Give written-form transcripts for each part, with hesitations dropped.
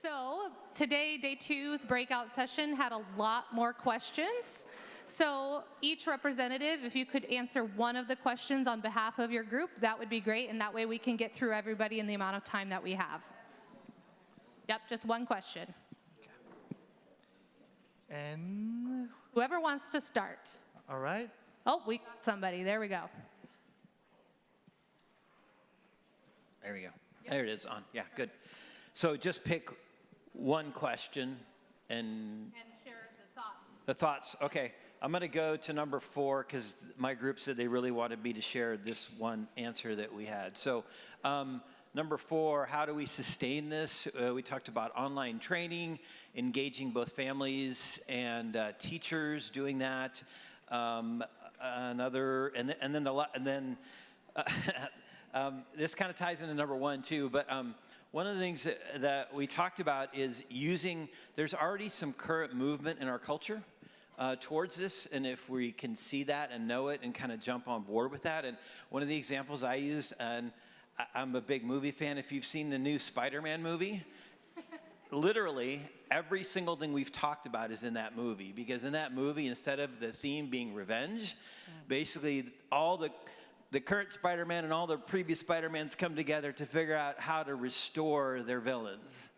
So today, day two's breakout session had a lot more questions. So each representative, if you could answer one of the questions on behalf of your group, that would be great, and that way we can get through everybody in the amount of time that we have. Yep, just one question. Okay. And whoever wants to start. All right. Oh, we got somebody. There we go. There we go. Yep. There it is on. Yeah, good. So just pick one question and share the thoughts. The thoughts. Okay. I'm going to go to number 4 because my group said they really wanted me to share this one answer that we had. So number 4, how do we sustain this? We talked about online training, engaging both families and teachers doing that. This kind of ties into number 1 too, but one of the things that we talked about is there's already some current movement in our culture towards this, and if we can see that and know it and kind of jump on board with that. And one of the examples I used, and I'm a big movie fan, if you've seen the new Spider-Man movie, literally every single thing we've talked about is in that movie, because in that movie, instead of the theme being revenge, basically all the current Spider-Man and all the previous Spider-Mans come together to figure out how to restore their villains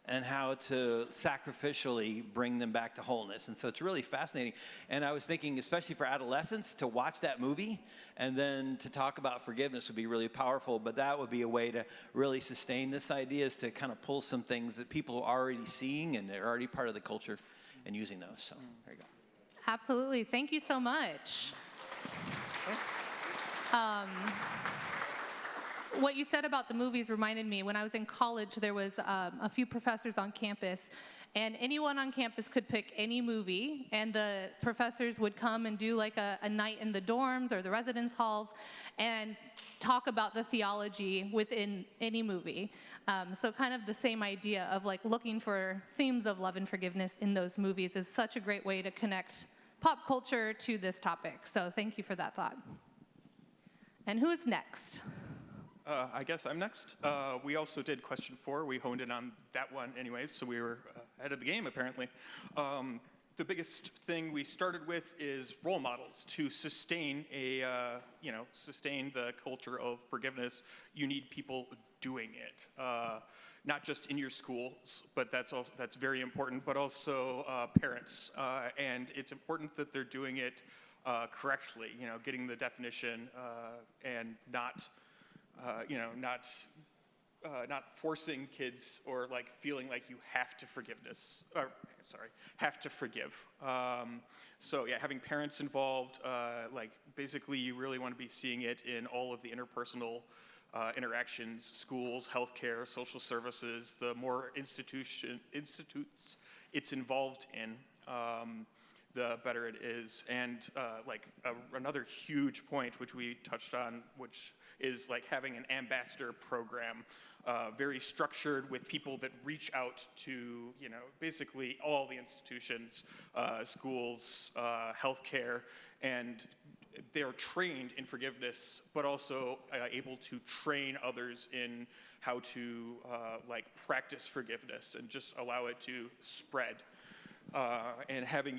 and how to sacrificially bring them back to wholeness. And so it's really fascinating. And I was thinking, especially for adolescents, to watch that movie and then to talk about forgiveness would be really powerful. But that would be a way to really sustain this idea, is to kind of pull some things that people are already seeing and they're already part of the culture and using those. So there you go. Absolutely. Thank you so much. What you said about the movies reminded me, when I was in college, there was a few professors on campus, and anyone on campus could pick any movie, and the professors would come and do like a night in the dorms or the residence halls and talk about the theology within any movie. So kind of the same idea of like looking for themes of love and forgiveness in those movies is such a great way to connect pop culture to this topic. So thank you for that thought. And who's next? I guess I'm next. We also did question 4. We honed in on that one anyways, so we were ahead of the game apparently. The biggest thing we started with is role models. To sustain sustain the culture of forgiveness, you need people doing it. Not just in your schools, but that's very important, but also parents. And it's important that they're doing it correctly, getting the definition and not forcing kids or like feeling like you have to forgive. So yeah, having parents involved, like basically you really want to be seeing it in all of the interpersonal interactions, schools, healthcare, social services. The more institutes it's involved in, the better it is. And another huge point, which we touched on, which is like having an ambassador program, very structured with people that reach out to, basically all the institutions, schools, healthcare, and they're trained in forgiveness, but also able to train others in how to practice forgiveness and just allow it to spread. And having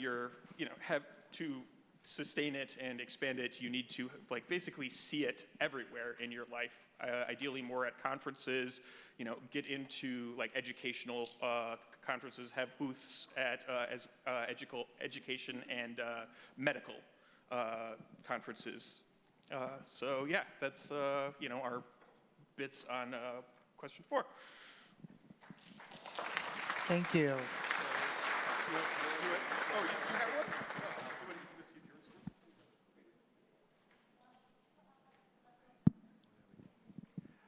have to sustain it and expand it, you need to basically see it everywhere in your life. Ideally more at conferences, get into educational conferences, have booths at education and medical conferences. So yeah, that's our bits on question 4. Thank you.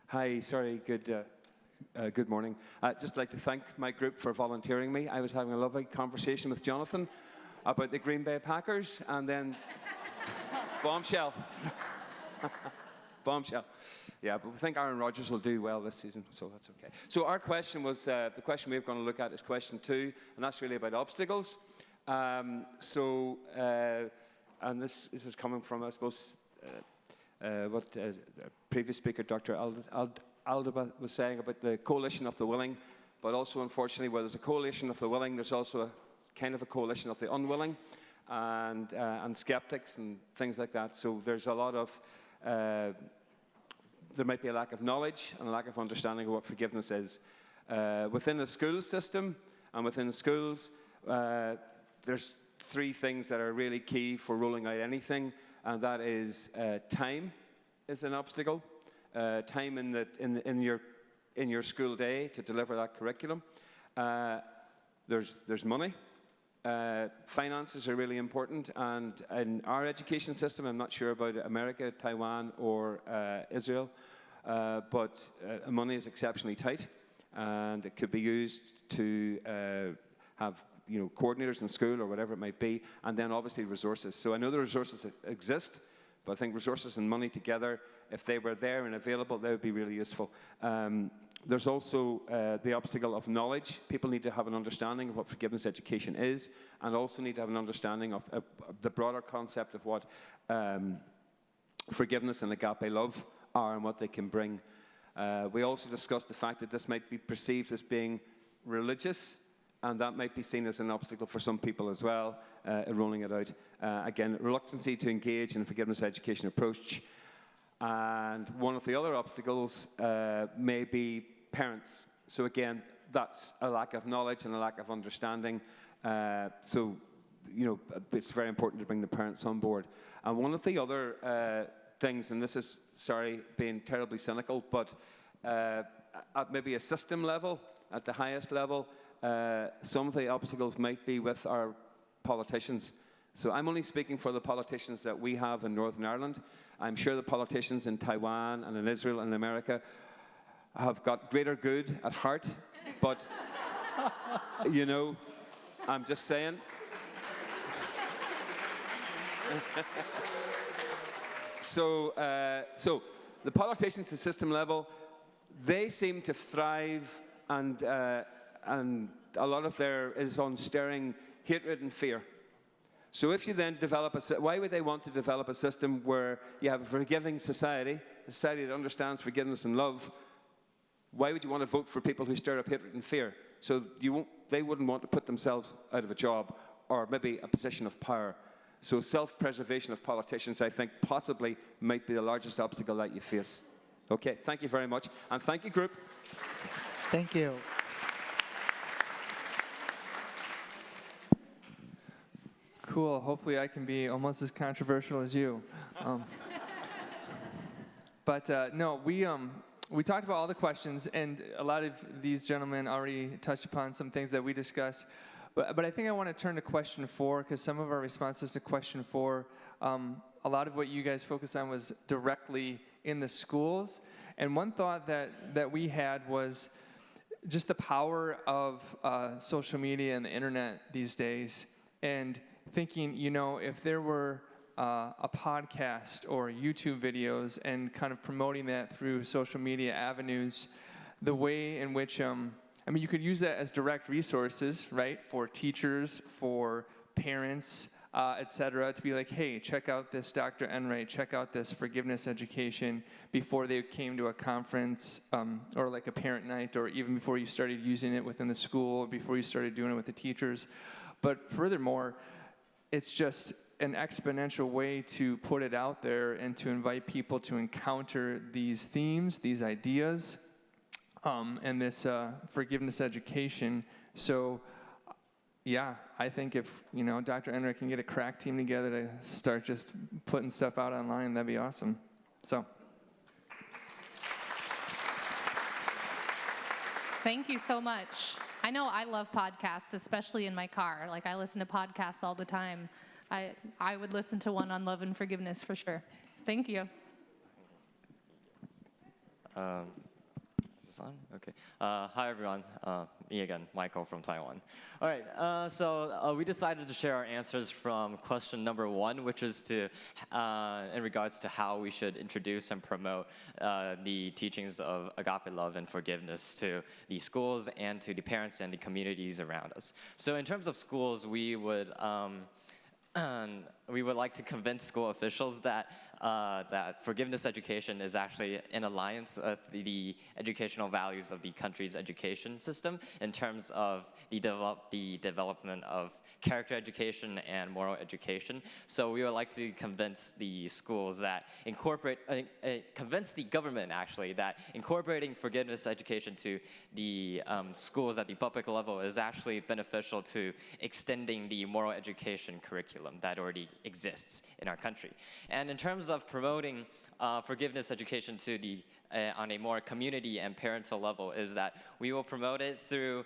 Hi, sorry, good morning. I'd just like to thank my group for volunteering me. I was having a lovely conversation with Jonathan about the Green Bay Packers, and then bombshell. Bombshell. Yeah, but we think Aaron Rodgers will do well this season, so that's okay. So our question was, the question we're going to look at is question 2, and that's really about obstacles. And this is coming from, I suppose, what the previous speaker, Dr. Aldaba, was saying about the coalition of the willing, but also, unfortunately, where there's a coalition of the willing, there's also a kind of a coalition of the unwilling, and skeptics and things like that. So there's a lot of, there might be a lack of knowledge and a lack of understanding of what forgiveness is. Within the school system and within schools, there's three things that are really key for rolling out anything, and that is time is an obstacle. Time in your school day to deliver that curriculum. There's money. Finances are really important, and in our education system, I'm not sure about America, Taiwan, or Israel, but money is exceptionally tight, and it could be used to have coordinators in school or whatever it might be, and then obviously resources. So I know the resources exist, but I think resources and money together, if they were there and available, they would be really useful. There's also the obstacle of knowledge. People need to have an understanding of what forgiveness education is, and also need to have an understanding of the broader concept of what forgiveness and agape love are and what they can bring. We also discussed the fact that this might be perceived as being religious, and that might be seen as an obstacle for some people as well, rolling it out. Again, reluctancy to engage in a forgiveness education approach. And one of the other obstacles may be parents. So again, that's a lack of knowledge and a lack of understanding. So, it's very important to bring the parents on board. And one of the other things, and this is, sorry, being terribly cynical, but at maybe a system level, at the highest level, some of the obstacles might be with our politicians. So I'm only speaking for the politicians that we have in Northern Ireland. I'm sure the politicians in Taiwan and in Israel and in America have got greater good at heart, but, I'm just saying. So the politicians at system level, they seem to thrive, and a lot of there is on stirring hatred and fear. So if you then develop why would they want to develop a system where you have a forgiving society, a society that understands forgiveness and love? Why would you want to vote for people who stir up hatred and fear? So they wouldn't want to put themselves out of a job or maybe a position of power. So self-preservation of politicians, I think, possibly might be the largest obstacle that you face. Okay, thank you very much. And thank you, group. Thank you. Cool. Hopefully I can be almost as controversial as you. No, we talked about all the questions, and a lot of these gentlemen already touched upon some things that we discussed. But I think I want to turn to question 4, because some of our responses to question 4, a lot of what you guys focused on was directly in the schools. And one thought that we had was just the power of social media and the internet these days, and thinking, if there were a podcast or YouTube videos and kind of promoting that through social media avenues, the way in which, you could use that as direct resources, right, for teachers, for parents, et cetera, to be like, hey, check out this Dr. Enright, check out this forgiveness education before they came to a conference, or like a parent night, or even before you started using it within the school, or before you started doing it with the teachers. But furthermore, it's just an exponential way to put it out there and to invite people to encounter these themes, these ideas, and this forgiveness education. So, yeah, I think if, Dr. Enright can get a crack team together to start just putting stuff out online, that'd be awesome. So. Thank you so much. I know I love podcasts, especially in my car. Like, I listen to podcasts all the time. I would listen to one on love and forgiveness for sure. Thank you. Is this on? Okay. Hi, everyone. Me again, Michael from Taiwan. All right. So we decided to share our answers from question number 1, which is in regards to how we should introduce and promote the teachings of agape love and forgiveness to the schools and to the parents and the communities around us. So in terms of schools, we would like to convince school officials that that forgiveness education is actually in alliance with the educational values of the country's education system in terms of the development of character education and moral education. So we would like to convince the schools that convince the government actually that incorporating forgiveness education to the schools at the public level is actually beneficial to extending the moral education curriculum that already exists in our country. And in terms of promoting forgiveness education to the on a more community and parental level is that we will promote it through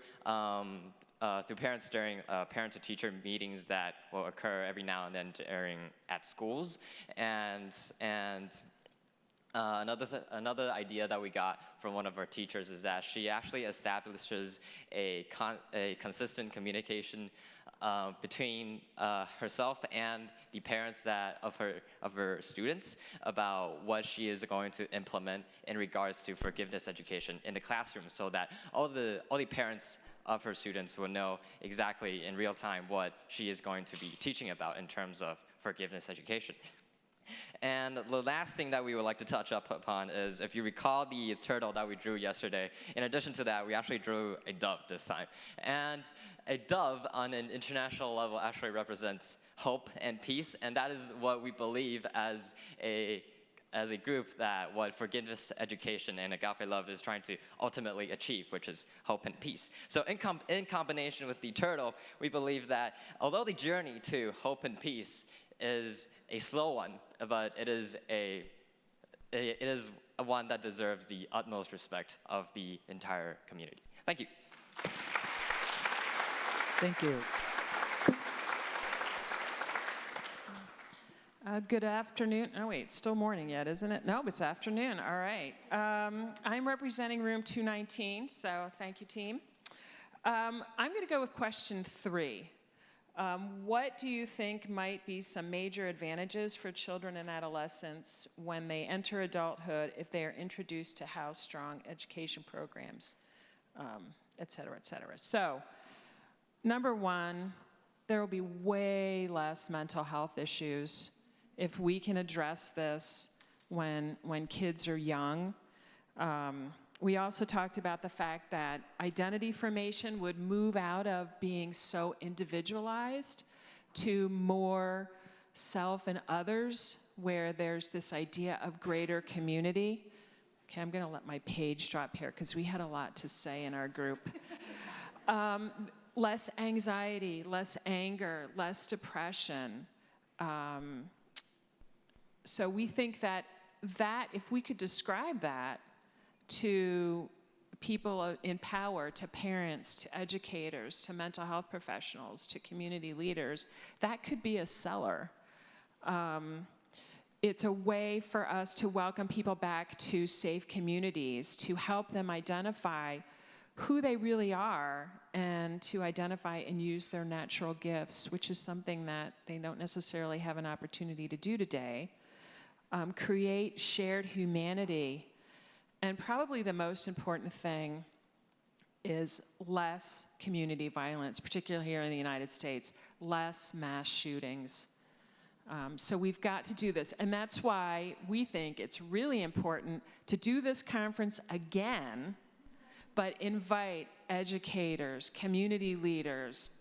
parents during parent-to-teacher meetings that will occur every now and then at schools. And another idea that we got from one of our teachers is that she actually establishes a consistent communication between herself and the parents of her students about what she is going to implement in regards to forgiveness education in the classroom, so that all the parents of her students will know exactly in real time what she is going to be teaching about in terms of forgiveness education. And the last thing that we would like to touch up upon is, if you recall the turtle that we drew yesterday, in addition to that, we actually drew a dove this time. And a dove on an international level actually represents hope and peace, and that is what we believe as a group that what forgiveness education and agape love is trying to ultimately achieve, which is hope and peace. So in combination with the turtle, we believe that although the journey to hope and peace is a slow one, but it is one that deserves the utmost respect of the entire community. Thank you. Thank you. Good afternoon. Oh, wait, still morning yet, isn't it? No, it's afternoon. All right. I'm representing room 219, so thank you, team. I'm going to go with question 3. What do you think might be some major advantages for children and adolescents when they enter adulthood if they are introduced to how-strong education programs, et cetera, et cetera? So, number 1, there will be way less mental health issues if we can address this when kids are young. We also talked about the fact that identity formation would move out of being so individualized to more self and others, where there's this idea of greater community. Okay, I'm going to let my page drop here because we had a lot to say in our group. Less anxiety, less anger, less depression. So we think that if we could describe that to people in power, to parents, to educators, to mental health professionals, to community leaders, that could be a seller. It's a way for us to welcome people back to safe communities, to help them identify who they really are, and to identify and use their natural gifts, which is something that they don't necessarily have an opportunity to do today. Create shared humanity. And probably the most important thing is less community violence, particularly here in the United States, less mass shootings. So we've got to do this. And that's why we think it's really important to do this conference again, but invite educators, community leaders,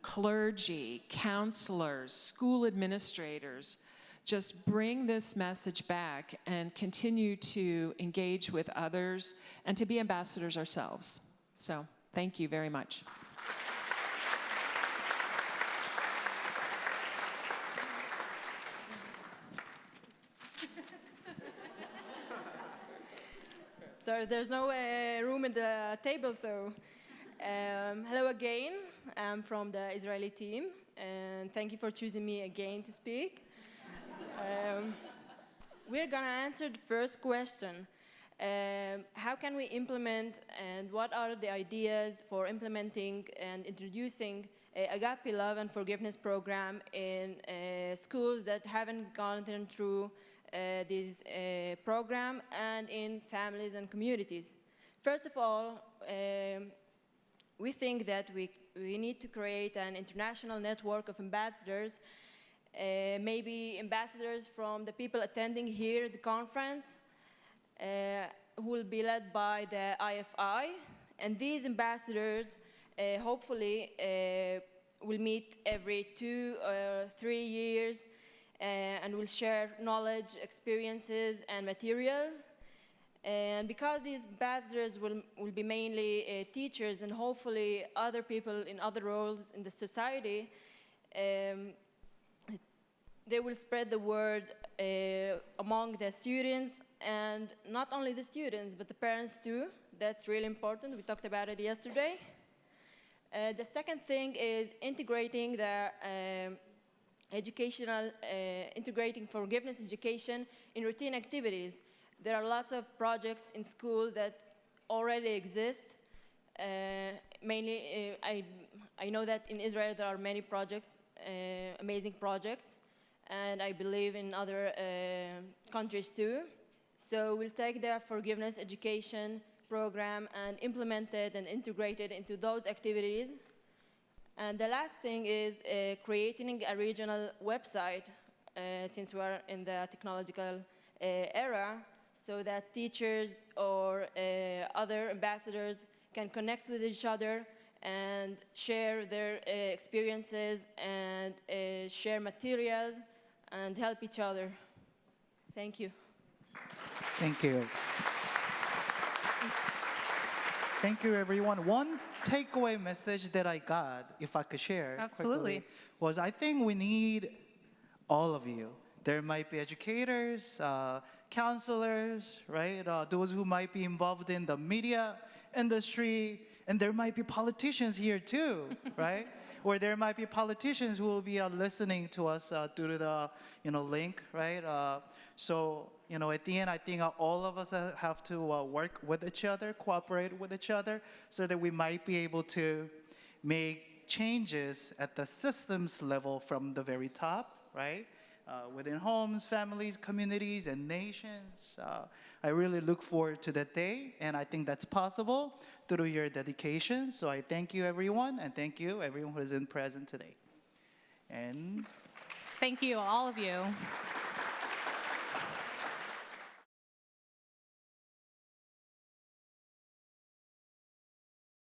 clergy, counselors, school administrators. Just bring this message back and continue to engage with others and to be ambassadors ourselves. So, thank you very much. So there's no room at the table, so hello again. I'm from the Israeli team, and thank you for choosing me again to speak. We're going to answer the first question. How can we implement, and what are the ideas for implementing and introducing Agape Love and Forgiveness program in schools that haven't gone through this program, and in families and communities? First of all, we think that we need to create an international network of ambassadors maybe ambassadors from the people attending here the conference, who will be led by the IFI. And these ambassadors hopefully will meet every 2 or 3 years and will share knowledge, experiences, and materials. And because these ambassadors will be mainly teachers and hopefully other people in other roles in the society, they will spread the word among the students, and not only the students, but the parents too. That's really important. We talked about it yesterday. The second thing is integrating the integrating forgiveness education in routine activities. There are lots of projects in school that already exist. Mainly, I know that in Israel there are many projects, amazing projects, and I believe in other countries too. So we'll take the forgiveness education program and implement it and integrate it into those activities. And the last thing is creating a regional website, since we're in the technological era, so that teachers or other ambassadors can connect with each other and share their experiences and share materials and help each other. Thank you. Thank you. Thank you, everyone. One takeaway message that I got, if I could share Absolutely. quickly, was I think we need all of you. There might be educators, counselors, right? Those who might be involved in the media industry, and there might be politicians here too, right? Or there might be politicians who will be listening to us due to the link, right? So at the end, I think all of us have to work with each other, cooperate with each other, so that we might be able to make changes at the systems level from the very top, right? Within homes, families, communities, and nations. I really look forward to that day, and I think that's possible through your dedication. So I thank you, everyone, and thank you, everyone who is present today. And Thank you, all of you.